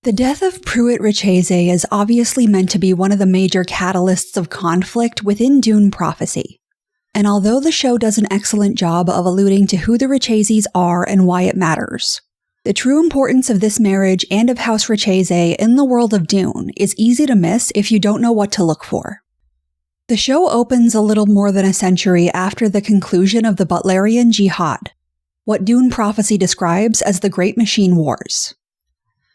The death of Prewet Richese is obviously meant to be one of the major catalysts of conflict within Dune prophecy. And although the show does an excellent job of alluding to who the Richeses are and why it matters, the true importance of this marriage and of House Richese in the world of Dune is easy to miss if you don't know what to look for. The show opens a little more than a century after the conclusion of the Butlerian Jihad, what Dune prophecy describes as the Great Machine Wars.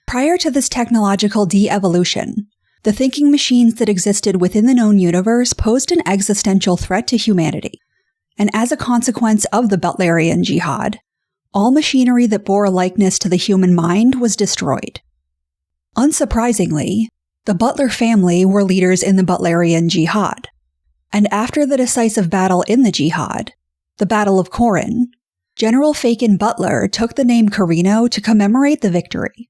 Prior to this technological de-evolution, the thinking machines that existed within the known universe posed an existential threat to humanity, and as a consequence of the Butlerian Jihad, all machinery that bore a likeness to the human mind was destroyed. Unsurprisingly, the Butler family were leaders in the Butlerian Jihad, and after the decisive battle in the Jihad, the Battle of Corrin, General Fagin Butler took the name Corrino to commemorate the victory,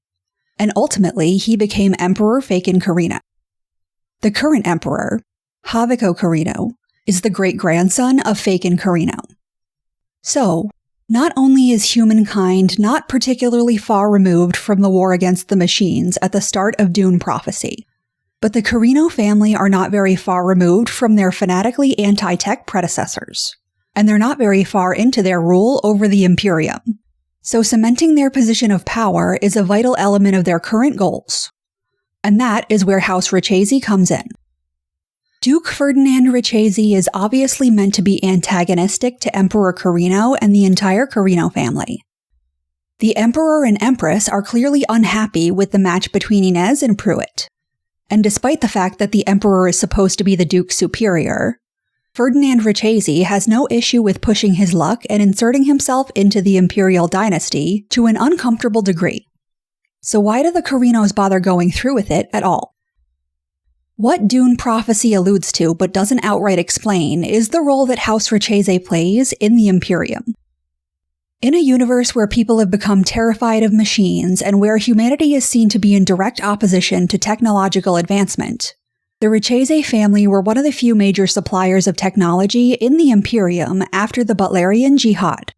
and ultimately he became Emperor Fagin Corrino. The current emperor, Haviko Corrino, is the great-grandson of Fagin Corrino. So, not only is humankind not particularly far removed from the war against the machines at the start of Dune prophecy, but the Corrino family are not very far removed from their fanatically anti-tech predecessors, and they're not very far into their rule over the Imperium. So cementing their position of power is a vital element of their current goals. And that is where House Richese comes in. Duke Ferdinand Richese is obviously meant to be antagonistic to Emperor Corrino and the entire Corrino family. The Emperor and Empress are clearly unhappy with the match between Inez and Prewet. And despite the fact that the Emperor is supposed to be the Duke's superior, Ferdinand Richese has no issue with pushing his luck and inserting himself into the imperial dynasty to an uncomfortable degree. So why do the Corrinos bother going through with it at all? What Dune prophecy alludes to but doesn't outright explain is the role that House Richese plays in the Imperium. In a universe where people have become terrified of machines and where humanity is seen to be in direct opposition to technological advancement, the Richese family were one of the few major suppliers of technology in the Imperium after the Butlerian Jihad.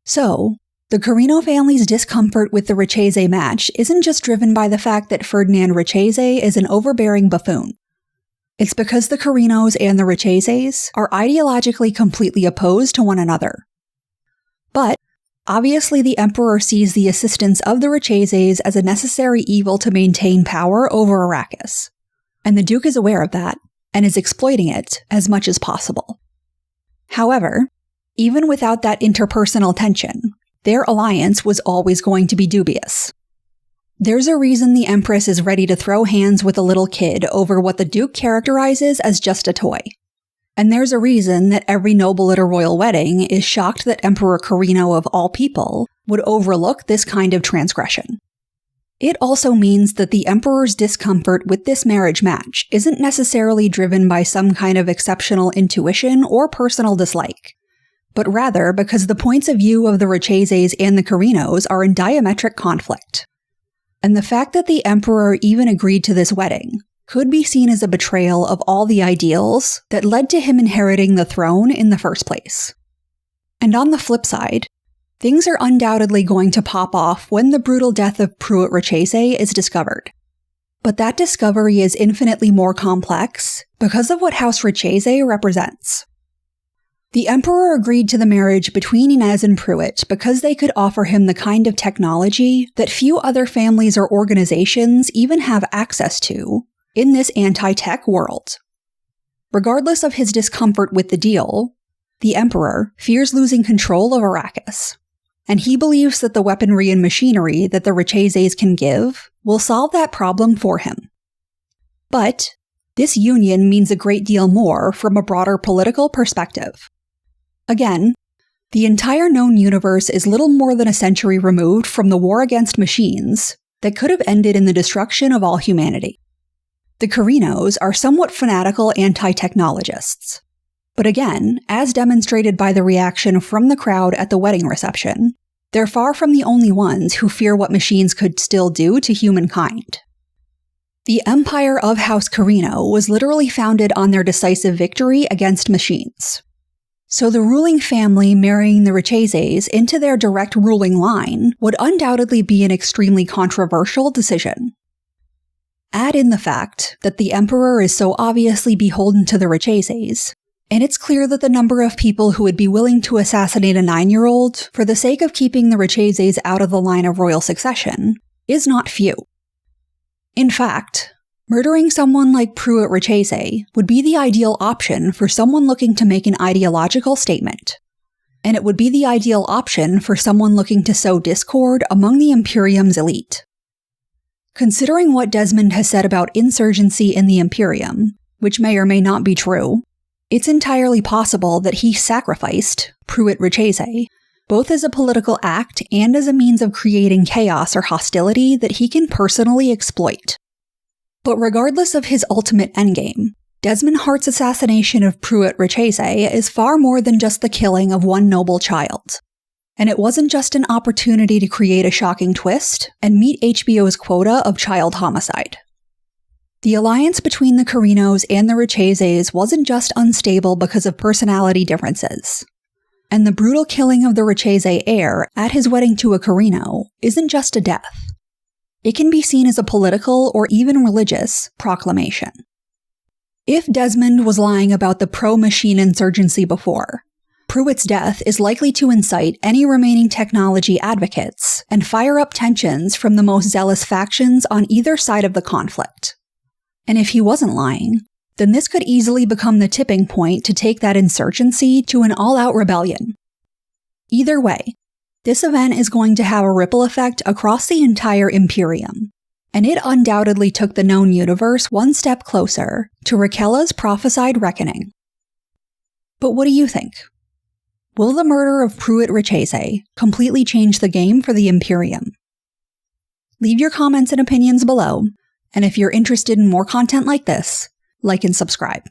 So, the Corrino family's discomfort with the Richese match isn't just driven by the fact that Ferdinand Richese is an overbearing buffoon. It's because the Corrinos and the Richeses are ideologically completely opposed to one another. But, obviously the Emperor sees the assistance of the Richeses as a necessary evil to maintain power over Arrakis. And the Duke is aware of that, and is exploiting it as much as possible. However, even without that interpersonal tension, their alliance was always going to be dubious. There's a reason the Empress is ready to throw hands with a little kid over what the Duke characterizes as just a toy. And there's a reason that every noble at a royal wedding is shocked that Emperor Corrino of all people would overlook this kind of transgression. It also means that the Emperor's discomfort with this marriage match isn't necessarily driven by some kind of exceptional intuition or personal dislike, but rather because the points of view of the Richeses and the Corrinos are in diametric conflict. And the fact that the Emperor even agreed to this wedding could be seen as a betrayal of all the ideals that led to him inheriting the throne in the first place. And on the flip side, things are undoubtedly going to pop off when the brutal death of Prewet Richese is discovered. But that discovery is infinitely more complex because of what House Richese represents. The Emperor agreed to the marriage between Inez and Prewet because they could offer him the kind of technology that few other families or organizations even have access to in this anti-tech world. Regardless of his discomfort with the deal, the Emperor fears losing control of Arrakis. And he believes that the weaponry and machinery that the Richeses can give will solve that problem for him. But this union means a great deal more from a broader political perspective. Again, the entire known universe is little more than a century removed from the war against machines that could have ended in the destruction of all humanity. The Corrinos are somewhat fanatical anti-technologists. But again, as demonstrated by the reaction from the crowd at the wedding reception, they're far from the only ones who fear what machines could still do to humankind. The Empire of House Corrino was literally founded on their decisive victory against machines. So the ruling family marrying the Richeses into their direct ruling line would undoubtedly be an extremely controversial decision. Add in the fact that the Emperor is so obviously beholden to the Richeses, and it's clear that the number of people who would be willing to assassinate a 9-year-old for the sake of keeping the Richeses out of the line of royal succession is not few. In fact, murdering someone like Prewet Richese would be the ideal option for someone looking to make an ideological statement. And it would be the ideal option for someone looking to sow discord among the Imperium's elite. Considering what Desmond has said about insurgency in the Imperium, which may or may not be true, it's entirely possible that he sacrificed Prewet Richese, both as a political act and as a means of creating chaos or hostility that he can personally exploit. But regardless of his ultimate endgame, Desmond Hart's assassination of Prewet Richese is far more than just the killing of one noble child. And it wasn't just an opportunity to create a shocking twist and meet HBO's quota of child homicide. The alliance between the Corrinos and the Richeses wasn't just unstable because of personality differences. And the brutal killing of the Richese heir at his wedding to a Corrino isn't just a death. It can be seen as a political or even religious proclamation. If Desmond was lying about the pro-machine insurgency before, Prewet's death is likely to incite any remaining technology advocates and fire up tensions from the most zealous factions on either side of the conflict. And if he wasn't lying, then this could easily become the tipping point to take that insurgency to an all-out rebellion. Either way, this event is going to have a ripple effect across the entire Imperium, and it undoubtedly took the known universe one step closer to Raquela's prophesied reckoning. But what do you think? Will the murder of Prewet Richese completely change the game for the Imperium? Leave your comments and opinions below, and if you're interested in more content like this, like and subscribe.